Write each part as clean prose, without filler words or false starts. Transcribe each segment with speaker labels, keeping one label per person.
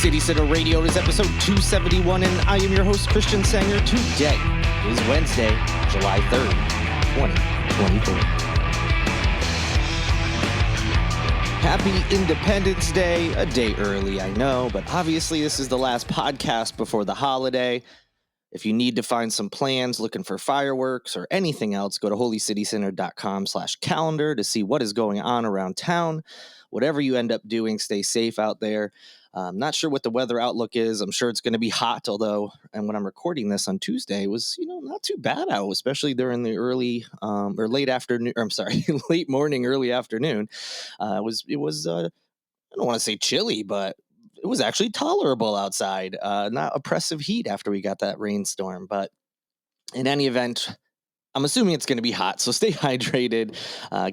Speaker 1: City Center Radio. It is episode 271, and I am your host, Christian Sanger. Today is Wednesday, July 3rd, 2024. Happy Independence Day, a day early, I know, but obviously this is the last podcast before the holiday. If you need to find some plans, looking for fireworks or anything else, go to holycitycenter.com/calendar to see what is going on around town. Whatever you end up doing, stay safe out there. I'm not sure what the weather outlook is. I'm sure it's going to be hot, although, and when I'm recording this on Tuesday, it was, not too bad out, especially during the early or late afternoon, or I'm sorry, late morning, early afternoon. It was I don't want to say chilly, but it was actually tolerable outside, not oppressive heat after we got that rainstorm. But in any event, I'm assuming it's going to be hot, so stay hydrated,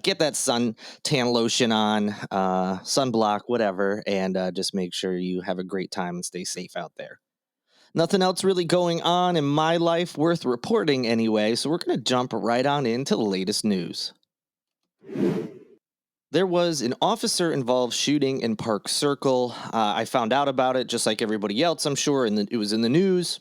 Speaker 1: get that suntan lotion on, sunblock, whatever, and just make sure you have a great time and stay safe out there. Nothing else really going on in my life worth reporting anyway, so we're going to jump right on into the latest news. There was an officer-involved shooting in Park Circle. I found out about it just like everybody else, I'm sure, and it was in the news.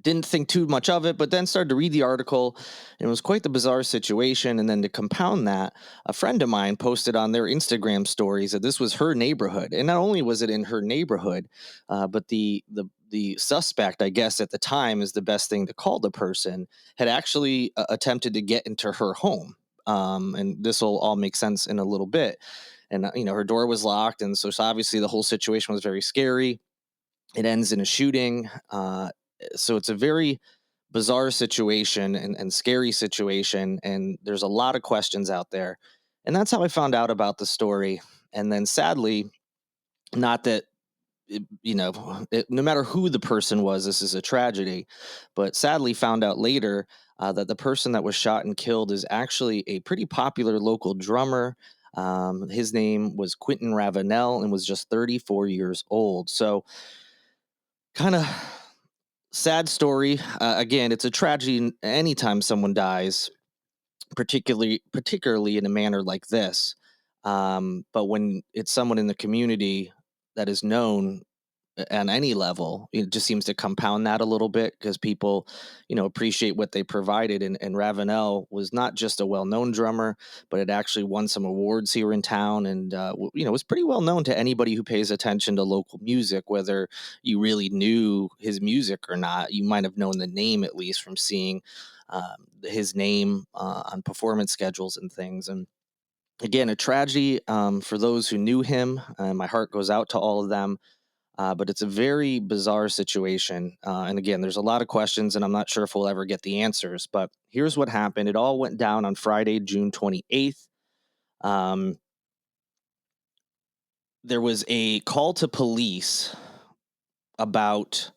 Speaker 1: Didn't think too much of it, but then started to read the article, and it was quite the bizarre situation. And then to compound that, a friend of mine posted on their Instagram stories that this was her neighborhood. And not only was it in her neighborhood, but the suspect, I guess at the time is the best thing to call the person, had actually attempted to get into her home. And this will all make sense in a little bit. And, her door was locked. And so obviously the whole situation was very scary. It ends in a shooting. So it's a very bizarre situation and scary situation. And there's a lot of questions out there. And that's how I found out about the story. And then sadly, not that, no matter who the person was, this is a tragedy, but sadly found out later that the person that was shot and killed is actually a pretty popular local drummer. His name was Quentin Ravenel and was just 34 years old. So kind of sad story. Again, it's a tragedy anytime someone dies, particularly in a manner like this. But when it's someone in the community that is known at any level, it just seems to compound that a little bit because people, appreciate what they provided. And Ravenel was not just a well-known drummer, but it actually won some awards here in town, and was pretty well known to anybody who pays attention to local music. Whether you really knew his music or not, you might have known the name at least from seeing his name on performance schedules and things. And again, a tragedy for those who knew him. My heart goes out to all of them. But it's a very bizarre situation. And again, there's a lot of questions, and I'm not sure if we'll ever get the answers. But here's what happened. It all went down on Friday, June 28th. There was a call to police about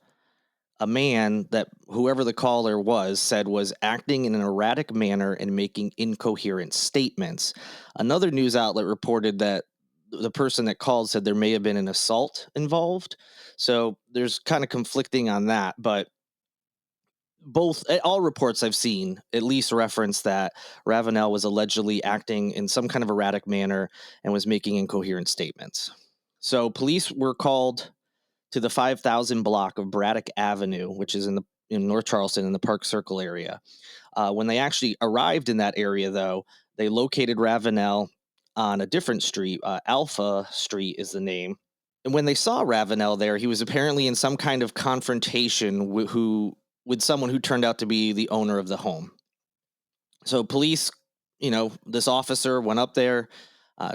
Speaker 1: a man that whoever the caller was said was acting in an erratic manner and making incoherent statements. Another news outlet reported that the person that called said there may have been an assault involved. So there's kind of conflicting on that, but all reports I've seen at least reference that Ravenel was allegedly acting in some kind of erratic manner and was making incoherent statements. So police were called to the 5,000 block of Braddock Avenue, which is in North Charleston in the Park Circle area. When they actually arrived in that area, though, they located Ravenel on a different street. Alpha Street is the name. And when they saw Ravenel there, he was apparently in some kind of confrontation with someone who turned out to be the owner of the home. So police, this officer went up there,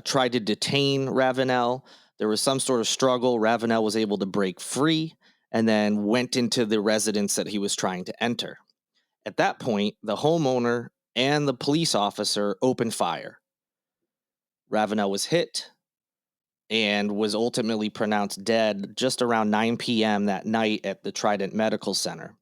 Speaker 1: tried to detain Ravenel. There was some sort of struggle. Ravenel was able to break free and then went into the residence that he was trying to enter. At that point, the homeowner and the police officer opened fire. Ravenel was hit and was ultimately pronounced dead just around 9 p.m. that night at the Trident Medical Center.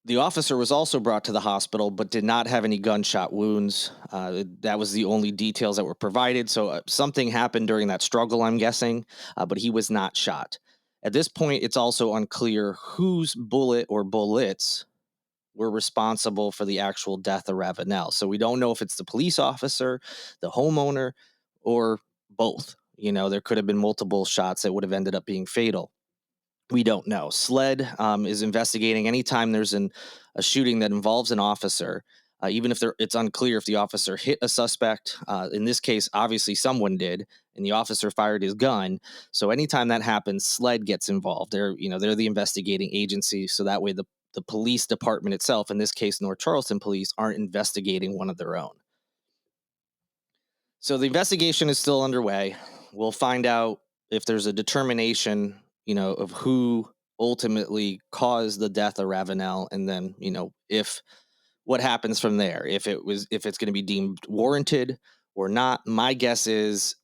Speaker 1: The officer was also brought to the hospital, but did not have any gunshot wounds. That was the only details that were provided. So something happened during that struggle, I'm guessing, but he was not shot. At this point, it's also unclear whose bullet or bullets were responsible for the actual death of Ravenel. So we don't know if it's the police officer, the homeowner, or both. There could have been multiple shots that would have ended up being fatal. We don't know. SLED is investigating anytime there's a shooting that involves an officer, even if it's unclear if the officer hit a suspect. In this case, obviously someone did, and the officer fired his gun. So anytime that happens, SLED gets involved. They're the investigating agency, so that way the police department itself, in this case North Charleston Police, aren't investigating one of their own. So the investigation is still underway. We'll find out if there's a determination, of who ultimately caused the death of Ravenel, and then, if what happens from there, if it's going to be deemed warranted or not. My guess is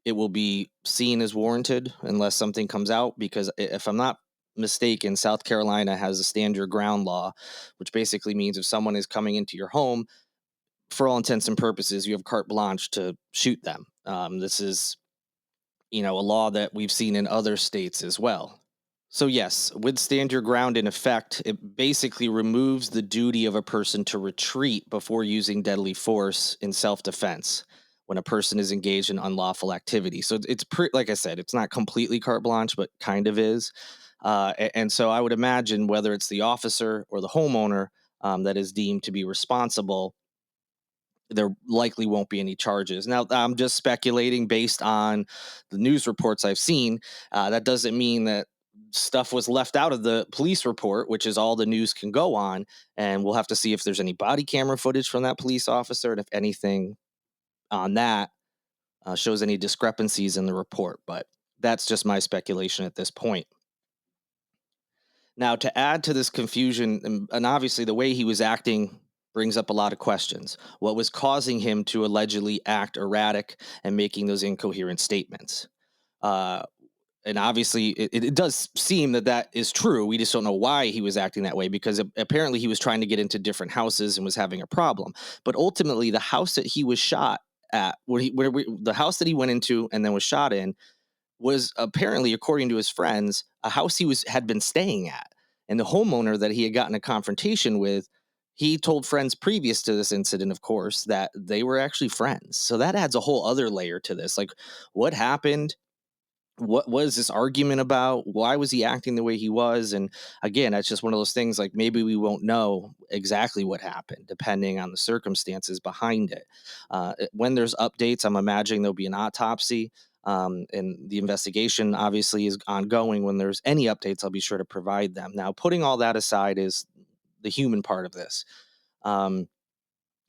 Speaker 1: it will be seen as warranted unless something comes out, because if I'm not mistaken, South Carolina has a stand your ground law, which basically means if someone is coming into your home, for all intents and purposes, you have carte blanche to shoot them. This is, a law that we've seen in other states as well. So, yes, with stand your ground in effect, it basically removes the duty of a person to retreat before using deadly force in self defense when a person is engaged in unlawful activity. So, like I said, it's not completely carte blanche, but kind of is. And so, I would imagine whether it's the officer or the homeowner that is deemed to be responsible, there likely won't be any charges. Now, I'm just speculating based on the news reports I've seen. That doesn't mean that stuff was left out of the police report, which is all the news can go on. And we'll have to see if there's any body camera footage from that police officer, and if anything on that shows any discrepancies in the report. But that's just my speculation at this point. Now, to add to this confusion, and obviously the way he was acting brings up a lot of questions. What was causing him to allegedly act erratic and making those incoherent statements? Uh, and obviously, it does seem that is true. We just don't know why he was acting that way, because apparently he was trying to get into different houses and was having a problem. But ultimately, the house that he was shot at, the house that he went into and then was shot in, was apparently, according to his friends, a house he had been staying at. And the homeowner that he had gotten a confrontation with, he told friends previous to this incident, of course, that they were actually friends. So that adds a whole other layer to this. Like, what happened? What was this argument about? Why was he acting the way he was? And again, that's just one of those things, like, maybe we won't know exactly what happened depending on the circumstances behind it. When there's updates, I'm imagining there'll be an autopsy. And the investigation obviously is ongoing. When there's any updates, I'll be sure to provide them. Now, putting all that aside is the human part of this. Um,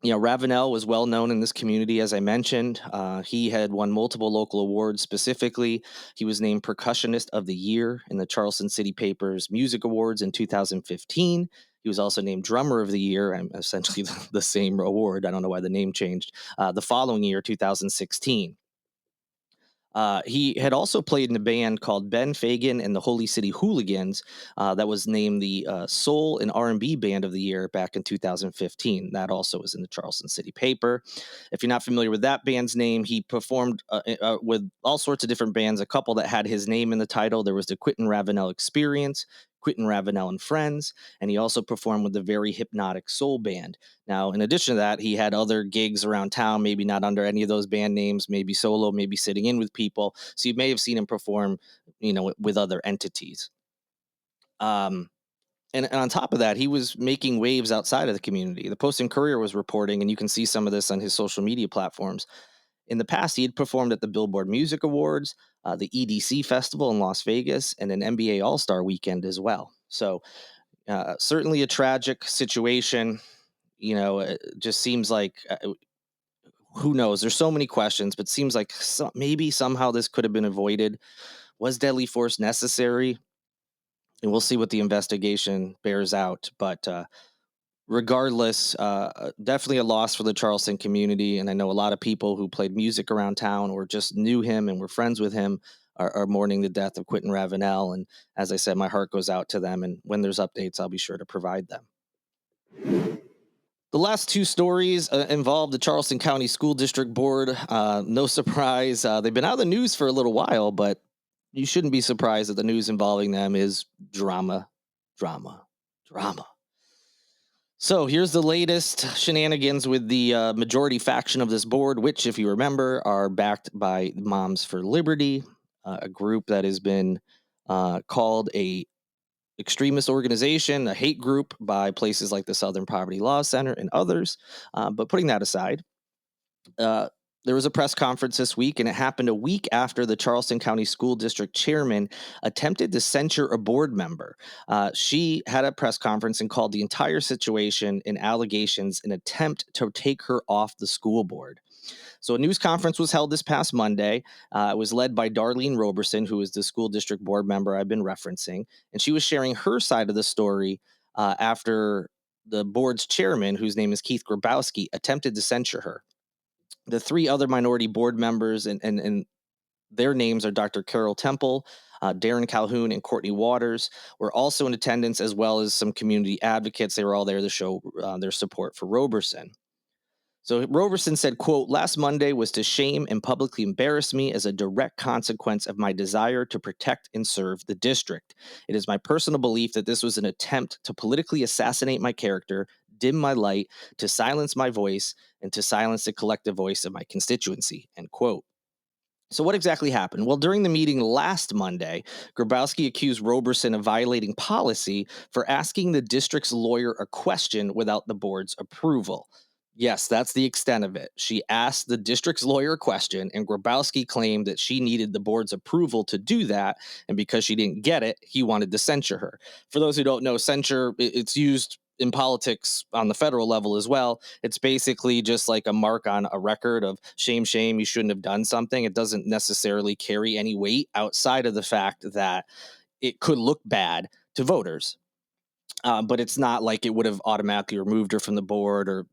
Speaker 1: Ravenel was well known in this community, as I mentioned. He had won multiple local awards. Specifically, he was named Percussionist of the Year in the Charleston City Paper's Music Awards in 2015. He was also named Drummer of the Year, essentially the same award. I don't know why the name changed. The following year, 2016. He had also played in a band called Ben Fagan and the Holy City Hooligans, that was named the Soul and R&B Band of the Year back in 2015. That also was in the Charleston City Paper. If you're not familiar with that band's name, he performed with all sorts of different bands. A couple that had his name in the title. There was the Quentin Ravenel Experience, Quentin Ravenel and Friends, and he also performed with the Very Hypnotic Soul Band. Now, in addition to that, he had other gigs around town, maybe not under any of those band names, maybe solo, maybe sitting in with people. So you may have seen him perform, with other entities. And on top of that, he was making waves outside of the community. The Post and Courier was reporting, and you can see some of this on his social media platforms. In the past, he had performed at the Billboard Music Awards, the EDC Festival in Las Vegas, and an NBA All-Star Weekend as well. So certainly a tragic situation. It just seems like, who knows? There's so many questions, but seems like maybe somehow this could have been avoided. Was deadly force necessary? And we'll see what the investigation bears out. But regardless, definitely a loss for the Charleston community. And I know a lot of people who played music around town or just knew him and were friends with him are mourning the death of Quentin Ravenel. And as I said, my heart goes out to them. And when there's updates, I'll be sure to provide them. The last two stories involve the Charleston County School District Board. No surprise. They've been out of the news for a little while, but you shouldn't be surprised that the news involving them is drama, drama, drama. So here's the latest shenanigans with the majority faction of this board, which, if you remember, are backed by Moms for Liberty, a group that has been called a extremist organization, a hate group by places like the Southern Poverty Law Center and others. But putting that aside, uh, there was a press conference this week, and it happened a week after the Charleston County School District chairman attempted to censure a board member. She had a press conference and called the entire situation and allegations an attempt to take her off the school board. So a news conference was held this past Monday. It was led by Darlene Roberson, who is the school district board member I've been referencing, and she was sharing her side of the story after the board's chairman, whose name is Keith Grabowski, attempted to censure her. The three other minority board members and their names are Dr. Carol Temple, Darren Calhoun, and Courtney Waters were also in attendance, as well as some community advocates. They were all there to show their support for Roberson. So Roberson said, quote, "Last Monday was to shame and publicly embarrass me as a direct consequence of my desire to protect and serve the district. It is my personal belief that this was an attempt to politically assassinate my character, dim my light, to silence my voice, and to silence the collective voice of my constituency," end quote. So, what exactly happened? Well, during the meeting last Monday, Grabowski accused Roberson of violating policy for asking the district's lawyer a question without the board's approval. Yes, that's the extent of it. She asked the district's lawyer a question, and Grabowski claimed that she needed the board's approval to do that. And because she didn't get it, he wanted to censure her. For those who don't know, censure, it's used in politics on the federal level as well. It's basically just like a mark on a record of shame, shame, you shouldn't have done something. It doesn't necessarily carry any weight outside of the fact that it could look bad to voters. But it's not like it would have automatically removed her from the board, or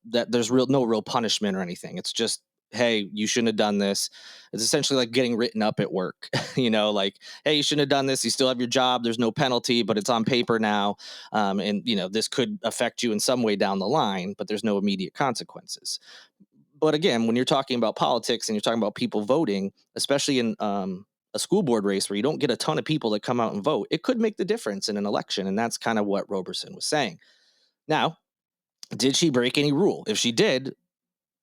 Speaker 1: that there's no real punishment or anything. It's just, hey, you shouldn't have done this. It's essentially like getting written up at work. Like, hey, you shouldn't have done this. You still have your job. There's no penalty, but it's on paper now, and this could affect you in some way down the line, but there's no immediate consequences. But again, when you're talking about politics and you're talking about people voting, especially in a school board race where you don't get a ton of people that come out and vote, it could make the difference in an election. And that's kind of what Roberson was saying. Now, did she break any rule? If she did,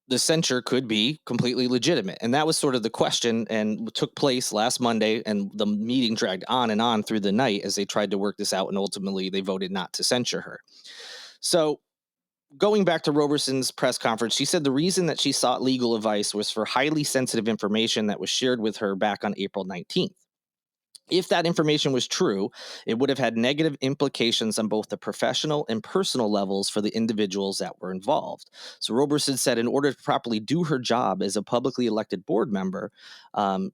Speaker 1: the censure could be completely legitimate. And that was sort of the question, and took place last Monday. And the meeting dragged on and on through the night as they tried to work this out. And ultimately, they voted not to censure her. So, going back to Roberson's press conference, she said the reason that she sought legal advice was for highly sensitive information that was shared with her back on April 19th. If that information was true, it would have had negative implications on both the professional and personal levels for the individuals that were involved. So Roberson said, in order to properly do her job as a publicly elected board member,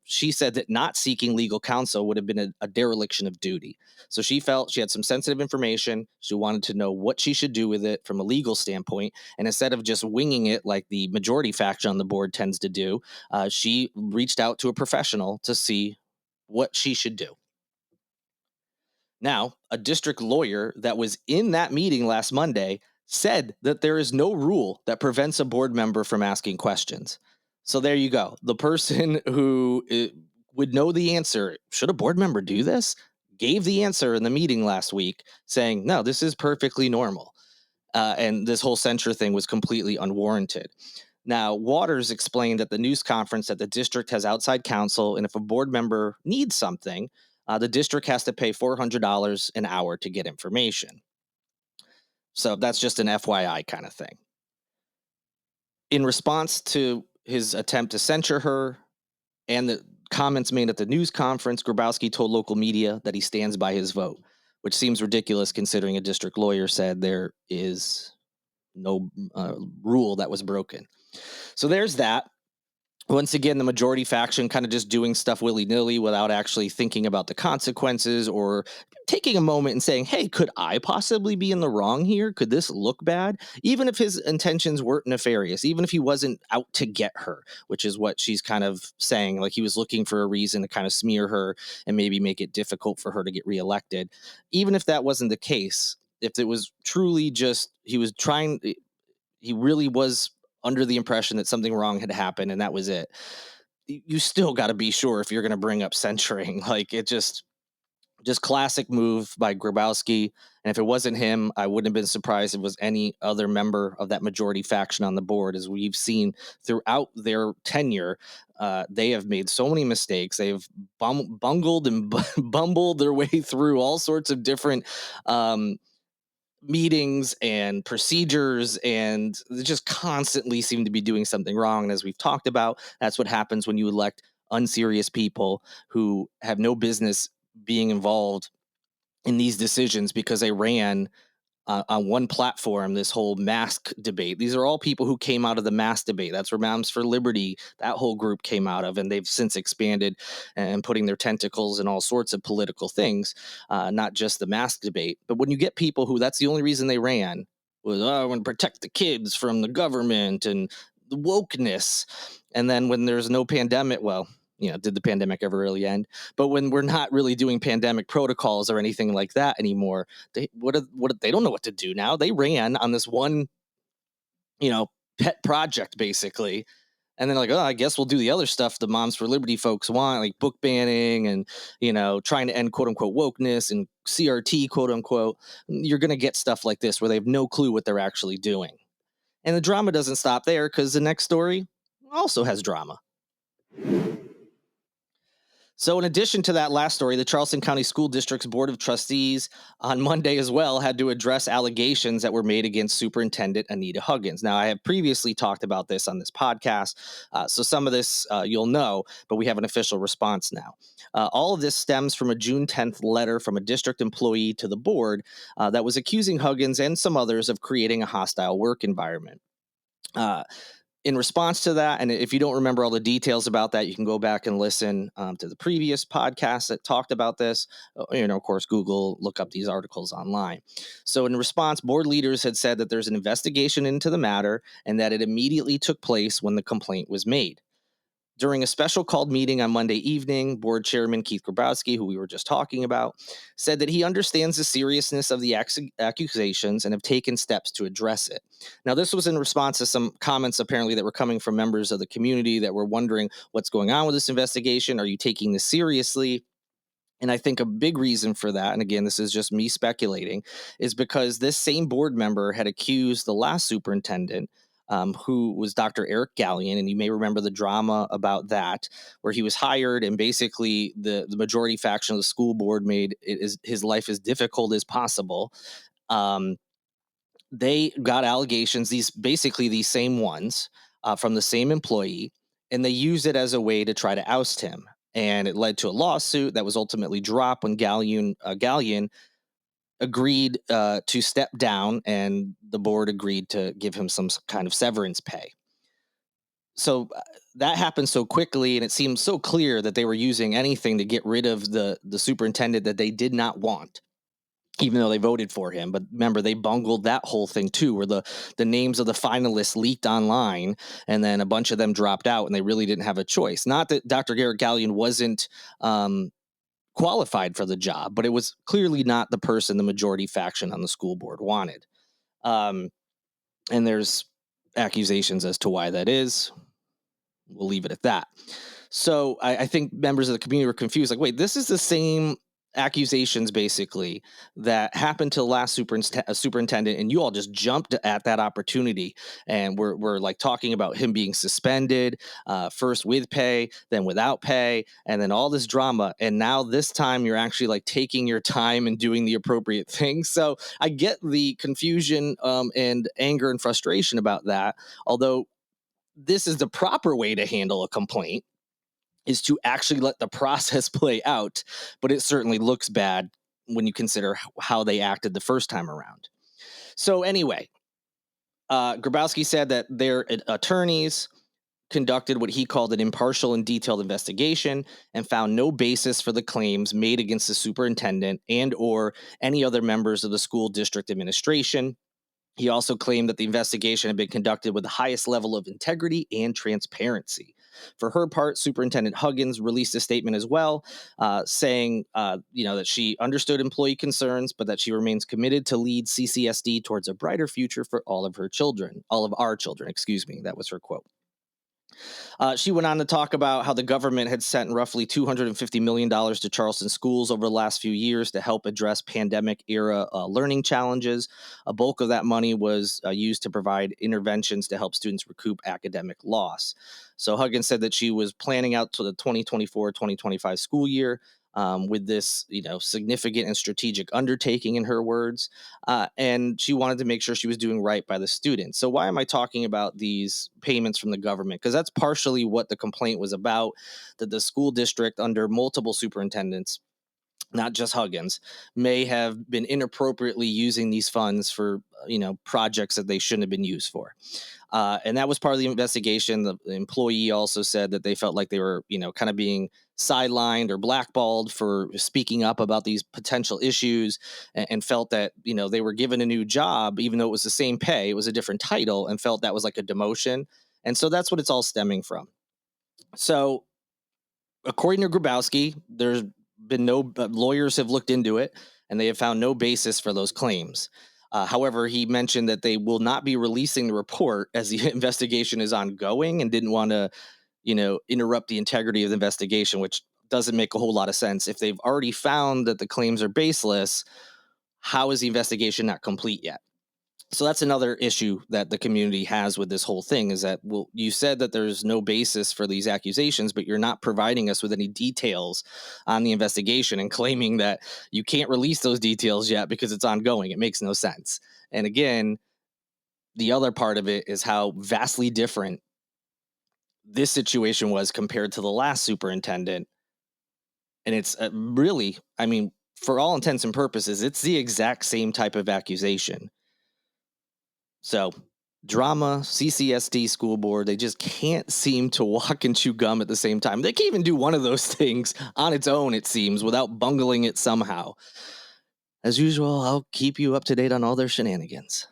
Speaker 1: she said that not seeking legal counsel would have been a dereliction of duty. So she felt she had some sensitive information. She wanted to know what she should do with it from a legal standpoint. And instead of just winging it like the majority faction on the board tends to do, she reached out to a professional to see what she should do. Now, a district lawyer that was in that meeting last Monday said that there is no rule that prevents a board member from asking questions. So there you go. The person who would know the answer, should a board member do this, gave the answer in the meeting last week, saying, no, this is perfectly normal. And this whole censure thing was completely unwarranted. Now, Waters explained at the news conference that the district has outside counsel, and if a board member needs something, the district has to pay $400 an hour to get information. So that's just an FYI kind of thing. In response to his attempt to censure her and the comments made at the news conference, Grabowski told local media that he stands by his vote, which seems ridiculous considering a district lawyer said there is no rule that was broken. So there's that. Once again, the majority faction kind of just doing stuff willy-nilly without actually thinking about the consequences, or taking a moment and saying, hey, could I possibly be in the wrong here? Could this look bad? Even if his intentions weren't nefarious, even if he wasn't out to get her, which is what she's kind of saying, like he was looking for a reason to kind of smear her and maybe make it difficult for her to get reelected. Even if that wasn't the case, if it was truly just he really was under the impression that something wrong had happened and that was it, you still got to be sure if you're going to bring up censoring. Like, it just, Just classic move by Grabowski. And if it wasn't him, I wouldn't have been surprised if it was any other member of that majority faction on the board. As we've seen throughout their tenure, they have made so many mistakes. They've bungled and bumbled their way through all sorts of different um, meetings and procedures, and they just constantly seem to be doing something wrong. And as we've talked about, that's what happens when you elect unserious people who have no business being involved in these decisions because they ran on one platform this whole mask debate. These are all people who came out of the mask debate. That's where Moms for Liberty, that whole group came out of, and they've since expanded and putting their tentacles in all sorts of political things, not just the mask debate. But when you get people who that's the only reason they ran was, oh, I want to protect the kids from the government and the wokeness. And then when there's no pandemic, well, did the pandemic ever really end? But when we're not really doing pandemic protocols or anything like that anymore, they don't know what to do now. They ran on this one, pet project basically. And then like, oh, I guess we'll do the other stuff the Moms for Liberty folks want, like book banning and, trying to end quote unquote wokeness and CRT quote unquote. You're going to get stuff like this where they have no clue what they're actually doing. And the drama doesn't stop there because the next story also has drama. So, in addition to that last story, the Charleston County School District's Board of Trustees on Monday as well had to address allegations that were made against Superintendent Anita Huggins. Now, I have previously talked about this on this podcast, so some of this you'll know, but we have an official response now. All of this stems from a June 10th letter from a district employee to the board that was accusing Huggins and some others of creating a hostile work environment. In response to that, and if you don't remember all the details about that, you can go back and listen to the previous podcast that talked about this. Of course, Google, look up these articles online. So in response, board leaders had said that there's an investigation into the matter and that it immediately took place when the complaint was made. During a special called meeting on Monday evening, board chairman Keith Grabowski, who we were just talking about, said that he understands the seriousness of the accusations and have taken steps to address it. Now, this was in response to some comments apparently that were coming from members of the community that were wondering what's going on with this investigation. Are you taking this seriously? And I think a big reason for that, and again, this is just me speculating, is because this same board member had accused the last superintendent, who was Dr. Eric Gallion, and you may remember the drama about that, where he was hired, and basically the majority faction of the school board made his life as difficult as possible. Um, they got allegations, these same ones, from the same employee, and they used it as a way to try to oust him. And it led to a lawsuit that was ultimately dropped when Gallion agreed to step down, and the board agreed to give him some kind of severance pay. So that happened so quickly, and it seemed so clear that they were using anything to get rid of the superintendent that they did not want, even though they voted for him. But remember, they bungled that whole thing too, where the names of the finalists leaked online, and then a bunch of them dropped out, and they really didn't have a choice. Not that Dr. Garrett Gallion wasn't qualified for the job, but it was clearly not the person the majority faction on the school board wanted. And there's accusations as to why that is. We'll leave it at that. So I think members of the community were confused. Like, wait, this is the same accusations basically that happened to the last superintendent, and you all just jumped at that opportunity, and we're like talking about him being suspended, first with pay, then without pay, and then all this drama, and now this time you're actually like taking your time and doing the appropriate thing. So I get the confusion and anger and frustration about that, although this is the proper way to handle a complaint, is to actually let the process play out. But it certainly looks bad when you consider how they acted the first time around. So anyway, Grabowski said that their attorneys conducted what he called an impartial and detailed investigation and found no basis for the claims made against the superintendent and or any other members of the school district administration. He also claimed that the investigation had been conducted with the highest level of integrity and transparency. For her part, Superintendent Huggins released a statement as well, saying, that she understood employee concerns, but that she remains committed to lead CCSD towards a brighter future for all of our children. That was her quote. She went on to talk about how the government had sent roughly $250 million to Charleston schools over the last few years to help address pandemic era learning challenges. A bulk of that money was used to provide interventions to help students recoup academic loss. So Huggins said that she was planning out to the 2024-2025 school year with this, significant and strategic undertaking, in her words, and she wanted to make sure she was doing right by the students. So why am I talking about these payments from the government? Because that's partially what the complaint was about, that the school district, under multiple superintendents, not just Huggins, may have been inappropriately using these funds for, projects that they shouldn't have been used for. And that was part of the investigation. The employee also said that they felt like they were, kind of being sidelined or blackballed for speaking up about these potential issues, and felt that, they were given a new job, even though it was the same pay, it was a different title, and felt that was like a demotion. And so that's what it's all stemming from. So according to Grabowski, there's been no lawyers have looked into it, and they have found no basis for those claims. However, he mentioned that they will not be releasing the report as the investigation is ongoing, and didn't want to, interrupt the integrity of the investigation, which doesn't make a whole lot of sense. If they've already found that the claims are baseless, how is the investigation not complete yet? So that's another issue that the community has with this whole thing, is that, well, you said that there's no basis for these accusations, but you're not providing us with any details on the investigation, and claiming that you can't release those details yet because it's ongoing. It makes no sense. And again, the other part of it is how vastly different this situation was compared to the last superintendent. And it's really, I mean, for all intents and purposes, it's the exact same type of accusation. So, drama, CCSD school board, they just can't seem to walk and chew gum at the same time. They can't even do one of those things on its own, it seems, without bungling it somehow. As usual, I'll keep you up to date on all their shenanigans.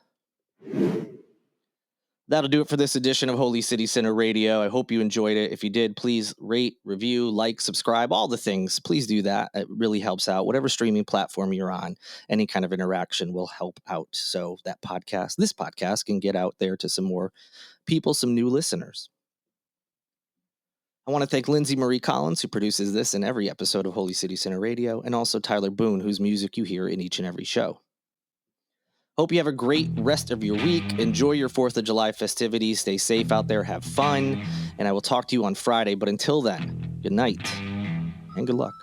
Speaker 1: That'll do it for this edition of Holy City Center Radio. I hope you enjoyed it. If you did, please rate, review, like, subscribe, all the things. Please do that. It really helps out. Whatever streaming platform you're on, any kind of interaction will help out, so that this podcast can get out there to some more people, some new listeners. I want to thank Lindsay Marie Collins, who produces this and every episode of Holy City Center Radio, and also Tyler Boone, whose music you hear in each and every show. Hope you have a great rest of your week. Enjoy your 4th of July festivities. Stay safe out there. Have fun. And I will talk to you on Friday. But until then, good night and good luck.